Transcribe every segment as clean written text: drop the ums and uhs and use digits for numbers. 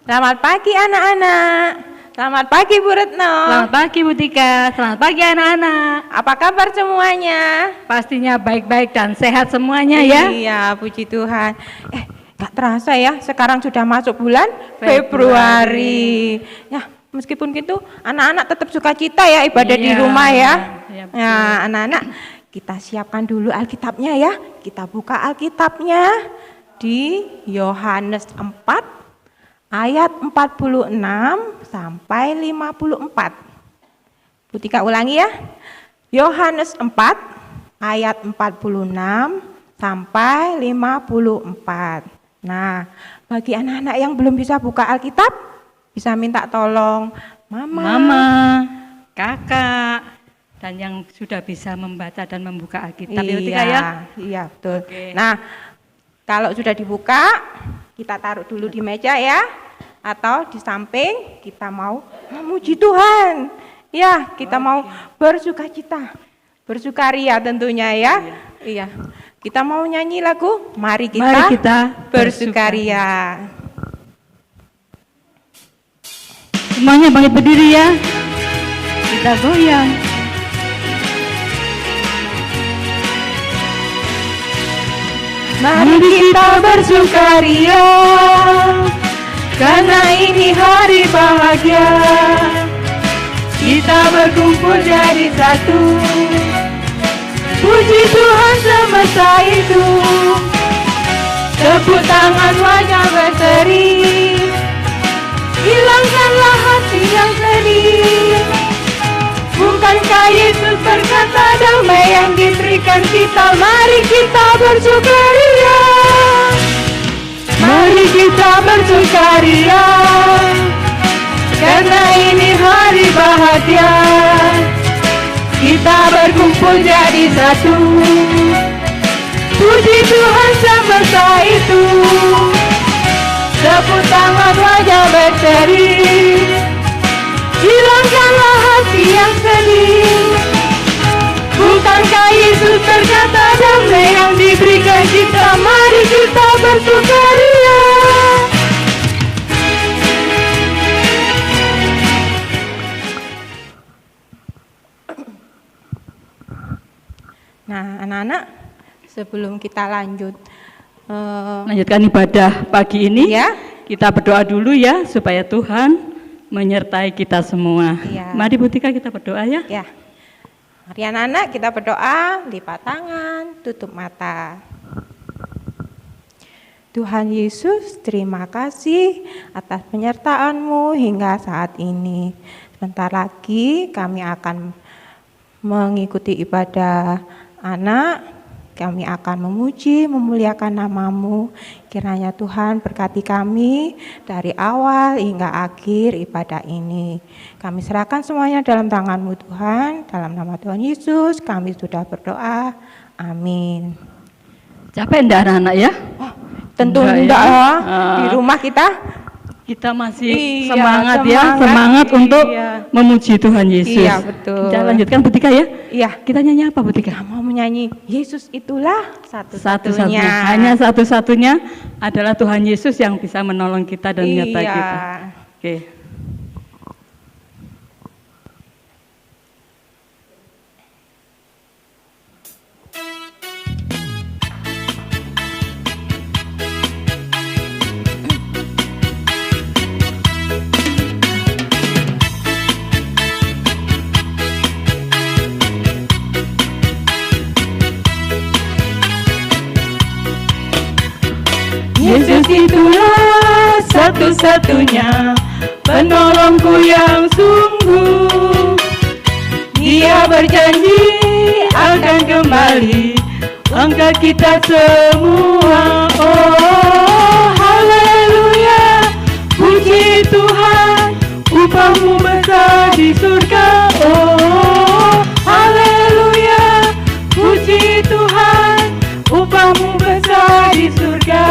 Selamat pagi anak-anak. Selamat pagi Bu Retno. Selamat pagi Bu Tika. Selamat pagi anak-anak. Apa kabar semuanya? Pastinya baik-baik dan sehat semuanya ya. Iya, puji Tuhan. Gak terasa ya, sekarang sudah masuk bulan Februari. Ya, meskipun gitu, anak-anak tetap sukacita ya ibadah di rumah ya. Nah, anak-anak, kita siapkan dulu Alkitabnya ya. Kita buka Alkitabnya di Yohanes 4 ayat 46 sampai 54. Butika ulangi ya. Yohanes 4 ayat 46 sampai 54. Nah, bagi anak-anak yang belum bisa buka Alkitab, bisa minta tolong mama, kakak, dan yang sudah bisa membaca dan membuka Alkitab ya. Iya, betul. Oke. Nah, kalau sudah dibuka, kita taruh dulu di meja ya, atau di samping. Kita mau memuji Tuhan. Ya, kita mau bersukacita, bersukaria tentunya ya. Iya. Kita mau nyanyi lagu Mari kita bersukaria. Semuanya bangkit berdiri ya. Kita goyang. Mari kita bersukaria, karena ini hari bahagia. Kita berkumpul jadi satu, puji Tuhan semesta itu. Tepuk tangan wajah berseri, hilangkanlah hati yang sedih. Bukankah Yesus berkata damai yang diberikan kita? Mari kita bersukaria, mari kita bersukaria, karena ini hari bahagia. Kita berkumpul jadi satu, puji Tuhan semesta itu. Tepuk tangan wajah berseri, hilangkanlah hati yang sedih. Bukankah Yesus berkata damai yang diberikan kita? Mari kita bersukaria. Nah, anak-anak, sebelum kita lanjutkan ibadah pagi ini, ya, kita berdoa dulu ya, supaya Tuhan menyertai kita semua. Ya. Mari Bu Tika, kita berdoa ya. Ya. Mari anak-anak kita berdoa, lipat tangan, tutup mata. Tuhan Yesus, terima kasih atas penyertaan-Mu hingga saat ini. Sebentar lagi kami akan mengikuti ibadah anak, kami akan memuji, memuliakan nama-Mu. Kiranya Tuhan berkati kami dari awal hingga akhir ibadah ini. Kami serahkan semuanya dalam tangan-Mu Tuhan. Dalam nama Tuhan Yesus kami sudah berdoa. Amin. Capek enggak anak-anak ya? Tentu enggak ya. ya. Di rumah kita masih semangat semangat untuk memuji Tuhan Yesus. Iya, betul. Kita lanjutkan Bu Tika ya. Iya. Kita nyanyi apa Bu Tika? Kita mau menyanyi Yesus itulah satu-satunya. Hanya satu-satunya adalah Tuhan Yesus yang bisa menolong kita dan menyertai kita. Oke. Yesus itulah satu-satunya penolongku yang sungguh. Dia berjanji akan kembali angkat kita semua. Oh, haleluya, puji Tuhan, upahmu besar di surga. Oh, haleluya, puji Tuhan, upahmu besar di surga.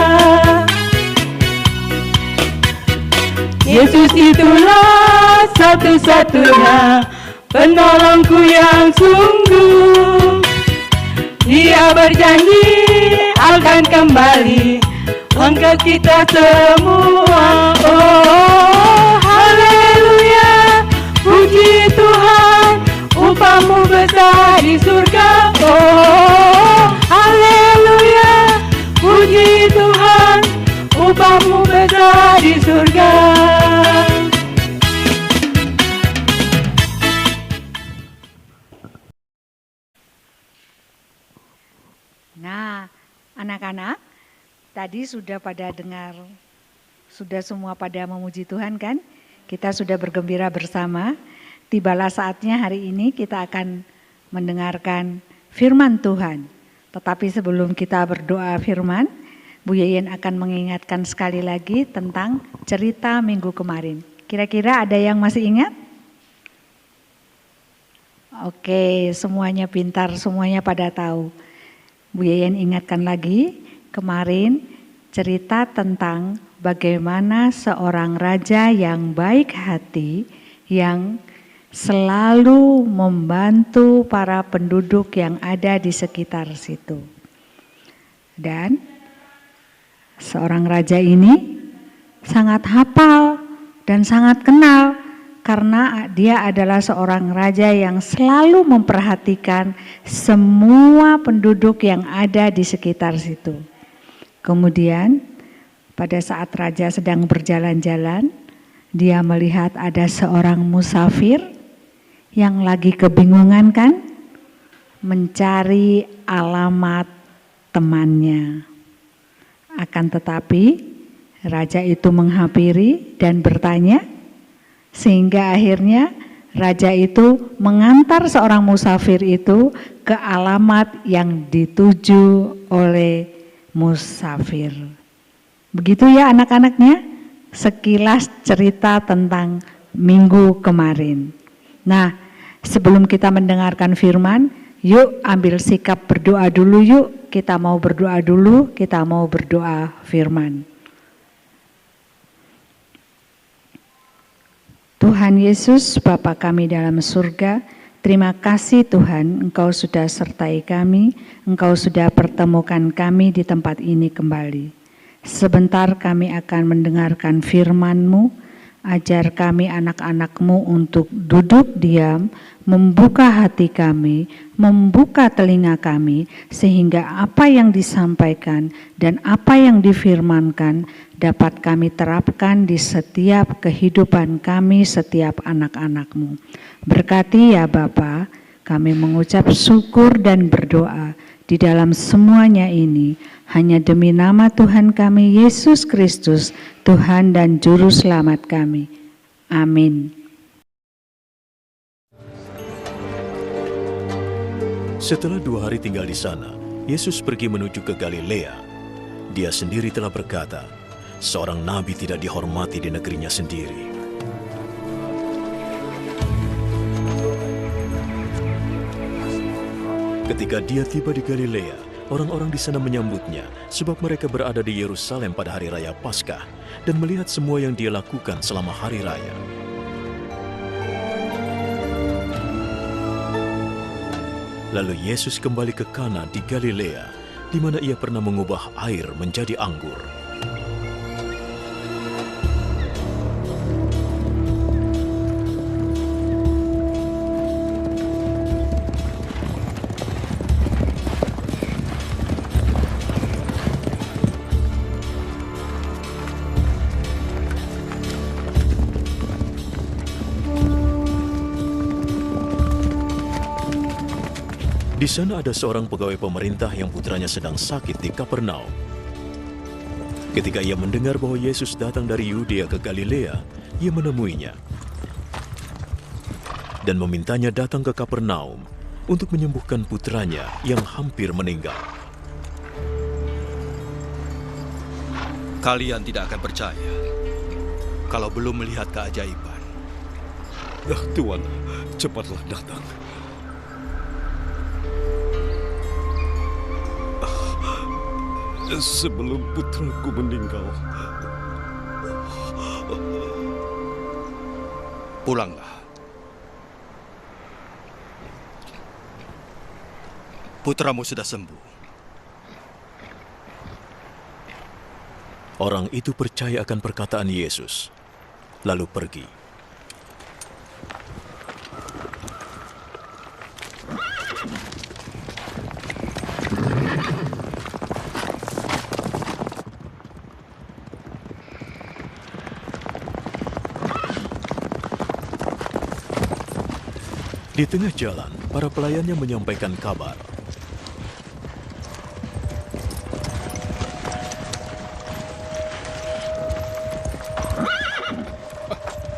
Yesus itulah satu-satunya penolongku yang sungguh. Dia berjanji akan kembali Engkau kita semua. Oh, haleluya, puji Tuhan, upahmu besar di surga. Oh, haleluya, puji Tuhan, upahmu besar di surga. Nah, anak-anak, tadi sudah pada dengar, sudah semua pada memuji Tuhan kan? Kita sudah bergembira bersama. Tibalah saatnya hari ini kita akan mendengarkan firman Tuhan. Tetapi sebelum kita berdoa firman, Bu Yeyen akan mengingatkan sekali lagi tentang cerita minggu kemarin. Kira-kira ada yang masih ingat? Oke, semuanya pintar, semuanya pada tahu. Bu Yeyen ingatkan lagi, kemarin cerita tentang bagaimana seorang raja yang baik hati, yang selalu membantu para penduduk yang ada di sekitar situ. Dan seorang raja ini sangat hafal dan sangat kenal karena dia adalah seorang raja yang selalu memperhatikan semua penduduk yang ada di sekitar situ. Kemudian pada saat raja sedang berjalan-jalan, dia melihat ada seorang musafir yang lagi kebingungan kan, mencari alamat temannya. Akan tetapi raja itu menghampiri dan bertanya, sehingga akhirnya raja itu mengantar seorang musafir itu ke alamat yang dituju oleh musafir. Begitu ya anak-anaknya, sekilas cerita tentang minggu kemarin. Nah, sebelum kita mendengarkan firman, yuk ambil sikap berdoa dulu yuk. Kita mau berdoa dulu, kita mau berdoa firman. Tuhan Yesus, Bapa kami dalam surga, terima kasih Tuhan, Engkau sudah sertai kami, Engkau sudah pertemukan kami di tempat ini kembali. Sebentar kami akan mendengarkan firman-Mu, ajar kami anak-anak-Mu untuk duduk diam, membuka hati kami, membuka telinga kami, sehingga apa yang disampaikan dan apa yang difirmankan dapat kami terapkan di setiap kehidupan kami, setiap anak-anak-Mu. Berkati ya Bapa, kami mengucap syukur dan berdoa di dalam semuanya ini, hanya demi nama Tuhan kami Yesus Kristus, Tuhan dan Juru Selamat kami. Amin. Setelah 2 hari tinggal di sana, Yesus pergi menuju ke Galilea. Dia sendiri telah berkata, seorang nabi tidak dihormati di negerinya sendiri. Ketika dia tiba di Galilea, orang-orang di sana menyambutnya sebab mereka berada di Yerusalem pada hari raya Paskah dan melihat semua yang dia lakukan selama hari raya. Lalu Yesus kembali ke Kana di Galilea, di mana ia pernah mengubah air menjadi anggur. Di sana ada seorang pegawai pemerintah yang putranya sedang sakit di Kapernaum. Ketika ia mendengar bahwa Yesus datang dari Yudea ke Galilea, ia menemuinya dan memintanya datang ke Kapernaum untuk menyembuhkan putranya yang hampir meninggal. Kalian tidak akan percaya kalau belum melihat keajaiban. Tuan, cepatlah datang. Sebelum putraku meninggal. Pulanglah. Putramu sudah sembuh. Orang itu percaya akan perkataan Yesus, lalu pergi. Di tengah jalan, para pelayannya menyampaikan kabar.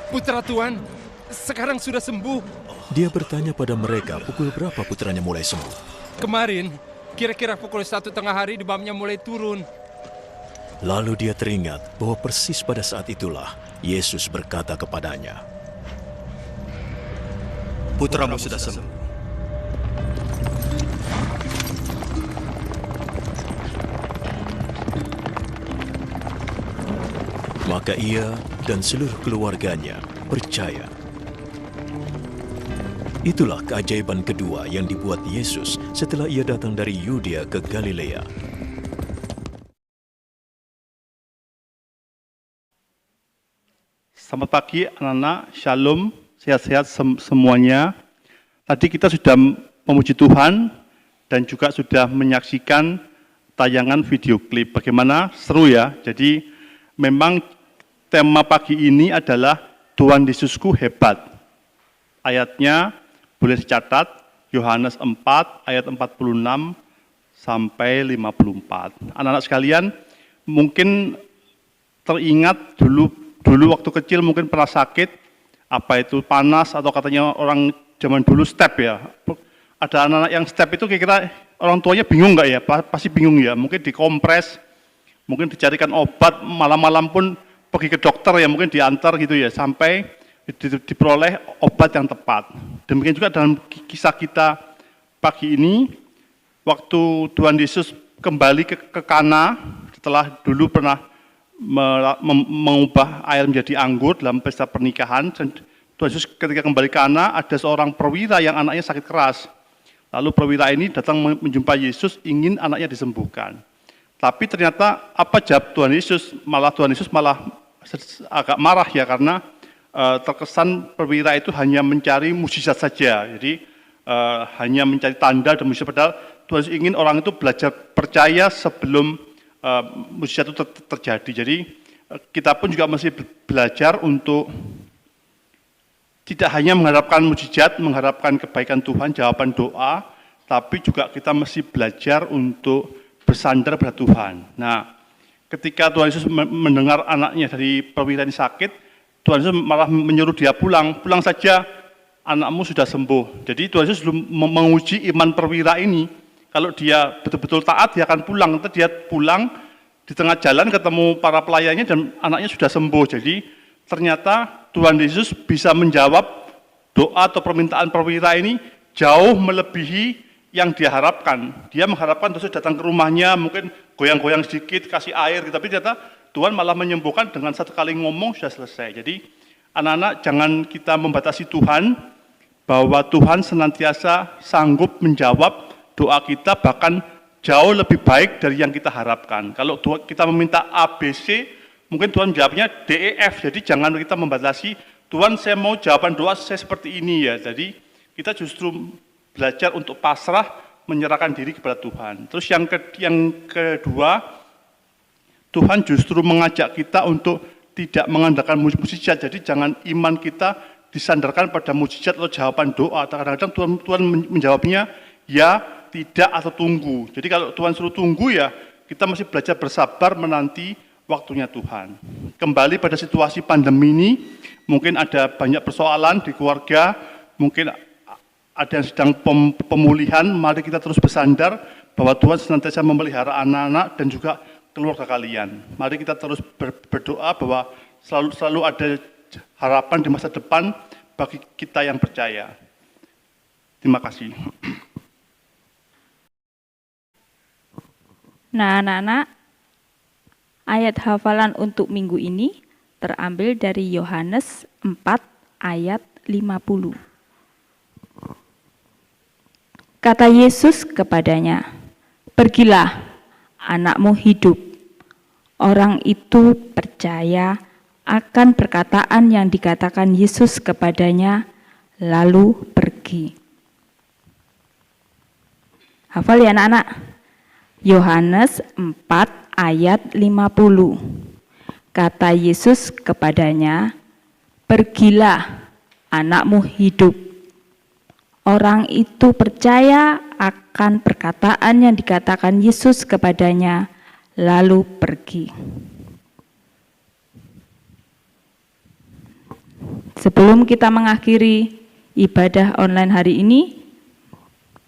Putra Tuan, sekarang sudah sembuh. Dia bertanya pada mereka pukul berapa putranya mulai sembuh. Kemarin, kira-kira pukul 1 tengah hari demamnya mulai turun. Lalu dia teringat bahwa persis pada saat itulah Yesus berkata kepadanya, Putramu sudah sembuh. Maka ia dan seluruh keluarganya percaya. Itulah keajaiban kedua yang dibuat Yesus setelah ia datang dari Yudea ke Galilea. Selamat pagi anak-anak, shalom, sehat-sehat semuanya. Tadi kita sudah memuji Tuhan dan juga sudah menyaksikan tayangan video klip. Bagaimana? Seru ya. Jadi memang tema pagi ini adalah Tuhan Yesusku hebat. Ayatnya boleh dicatat, Yohanes 4 ayat 46 sampai 54. Anak-anak sekalian, mungkin teringat dulu waktu kecil mungkin pernah sakit, apa itu panas atau katanya orang zaman dulu step ya. Ada anak-anak yang step itu kira-kira orang tuanya bingung nggak ya? Pasti bingung ya. Mungkin dikompres, mungkin dicarikan obat, malam-malam pun pergi ke dokter ya, mungkin diantar gitu ya, sampai diperoleh obat yang tepat. Demikian juga dalam kisah kita pagi ini, waktu Tuhan Yesus kembali ke Kana, setelah dulu pernah mengubah air menjadi anggur dalam pesta pernikahan. Tuhan Yesus ketika kembali ke Kana, ada seorang perwira yang anaknya sakit keras. Lalu perwira ini datang menjumpai Yesus, ingin anaknya disembuhkan. Tapi ternyata apa jawab Tuhan Yesus? Tuhan Yesus malah agak marah ya, karena terkesan perwira itu hanya mencari mukjizat saja. Jadi hanya mencari tanda dan mukjizat, padahal Tuhan Yesus ingin orang itu belajar percaya sebelum mukjizat itu terjadi. Jadi kita pun juga masih belajar untuk tidak hanya mengharapkan mukjizat, mengharapkan kebaikan Tuhan, jawaban doa, tapi juga kita masih belajar untuk bersandar pada Tuhan. Nah, ketika Tuhan Yesus mendengar anaknya dari perwira ini sakit, Tuhan Yesus malah menyuruh dia pulang saja, anakmu sudah sembuh. Jadi Tuhan Yesus belum menguji iman perwira ini. Kalau dia betul-betul taat, dia akan pulang. Nanti dia pulang, di tengah jalan ketemu para pelayannya dan anaknya sudah sembuh. Jadi ternyata Tuhan Yesus bisa menjawab doa atau permintaan perwira ini jauh melebihi yang dia harapkan. Dia mengharapkan Yesus datang ke rumahnya, mungkin goyang-goyang sedikit, kasih air, tapi ternyata Tuhan malah menyembuhkan dengan satu kali ngomong sudah selesai. Jadi anak-anak, jangan kita membatasi Tuhan, bahwa Tuhan senantiasa sanggup menjawab doa kita, bahkan jauh lebih baik dari yang kita harapkan. Kalau kita meminta A, B, C, mungkin Tuhan jawabnya D, E, F. Jadi jangan kita membatasi, Tuhan saya mau jawaban doa saya seperti ini ya. Jadi kita justru belajar untuk pasrah, menyerahkan diri kepada Tuhan. Terus yang kedua, Tuhan justru mengajak kita untuk tidak mengandalkan mukjizat. Jadi jangan iman kita disandarkan pada mukjizat atau jawaban doa. Kadang-kadang Tuhan menjawabnya ya, tidak, atau tunggu. Jadi kalau Tuhan suruh tunggu ya, kita masih belajar bersabar menanti waktunya Tuhan. Kembali pada situasi pandemi ini, mungkin ada banyak persoalan di keluarga, mungkin ada yang sedang pemulihan, mari kita terus bersandar bahwa Tuhan senantiasa memelihara anak-anak dan juga keluarga kalian. Mari kita terus berdoa bahwa selalu ada harapan di masa depan bagi kita yang percaya. Terima kasih. Nah, anak-anak, ayat hafalan untuk minggu ini terambil dari Yohanes 4 ayat 50. Kata Yesus kepadanya, "Pergilah, anakmu hidup." Orang itu percaya akan perkataan yang dikatakan Yesus kepadanya, lalu pergi. Hafal ya anak-anak? Yohanes 4 ayat 50. Kata Yesus kepadanya, "Pergilah, anakmu hidup." Orang itu percaya akan perkataan yang dikatakan Yesus kepadanya, lalu pergi. Sebelum kita mengakhiri ibadah online hari ini,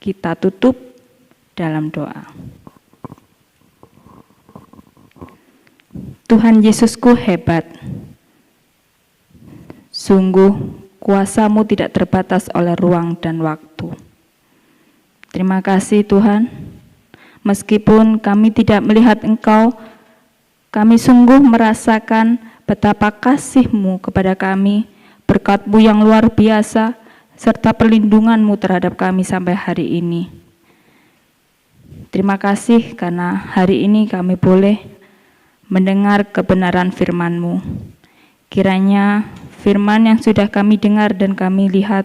kita tutup dalam doa. Tuhan Yesusku hebat. Sungguh kuasa-Mu tidak terbatas oleh ruang dan waktu. Terima kasih Tuhan. Meskipun kami tidak melihat Engkau, kami sungguh merasakan betapa kasih-Mu kepada kami, berkat-Mu yang luar biasa, serta perlindungan-Mu terhadap kami sampai hari ini. Terima kasih karena hari ini kami boleh mendengar kebenaran firman-Mu. Kiranya firman yang sudah kami dengar dan kami lihat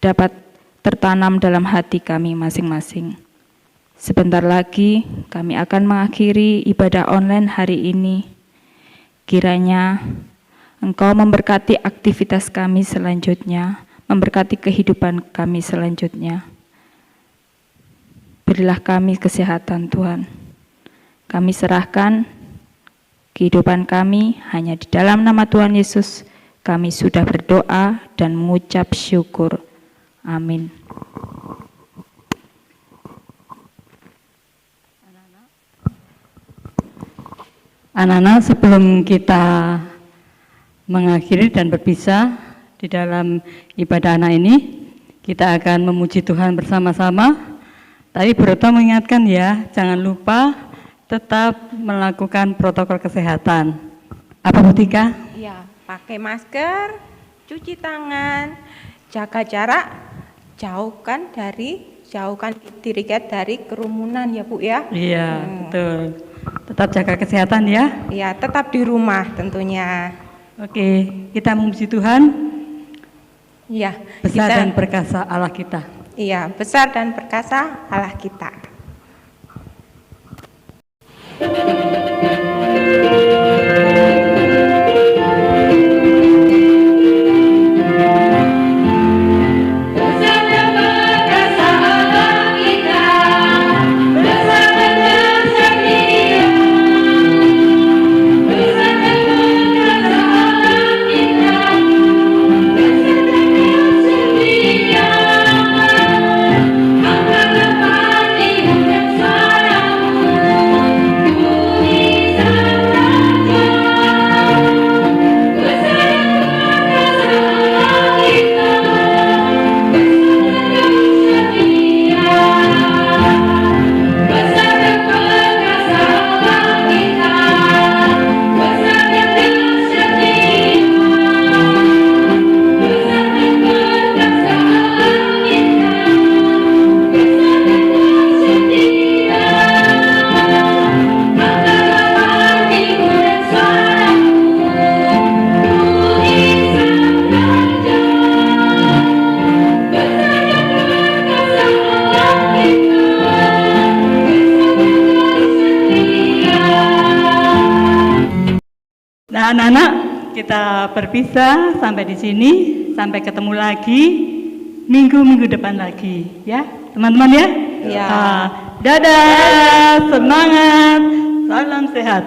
dapat tertanam dalam hati kami masing-masing. Sebentar lagi kami akan mengakhiri ibadah online hari ini. Kiranya Engkau memberkati aktivitas kami selanjutnya, memberkati kehidupan kami selanjutnya. Berilah kami kesehatan Tuhan. Kami serahkan kehidupan kami hanya di dalam nama Tuhan Yesus. Kami sudah berdoa dan mengucap syukur. Amin. Anak-anak, sebelum kita mengakhiri dan berpisah di dalam ibadah anak ini, kita akan memuji Tuhan bersama-sama. Tapi Broto mengingatkan ya, jangan lupa tetap melakukan protokol kesehatan. Apa Bu Tika? Ya, pakai masker, cuci tangan, jaga jarak, jauhkan diri kita dari kerumunan ya Bu ya. Iya, betul. Tetap jaga kesehatan ya. Iya, tetap di rumah tentunya. Oke, kita memuji Tuhan. Iya, Besar dan perkasa Allah kita. Iya, besar dan perkasa Allah kita. Nah, anak-anak, kita berpisah sampai di sini, sampai ketemu lagi minggu depan lagi, ya, teman-teman ya. Ya. Dadah, semangat, salam sehat.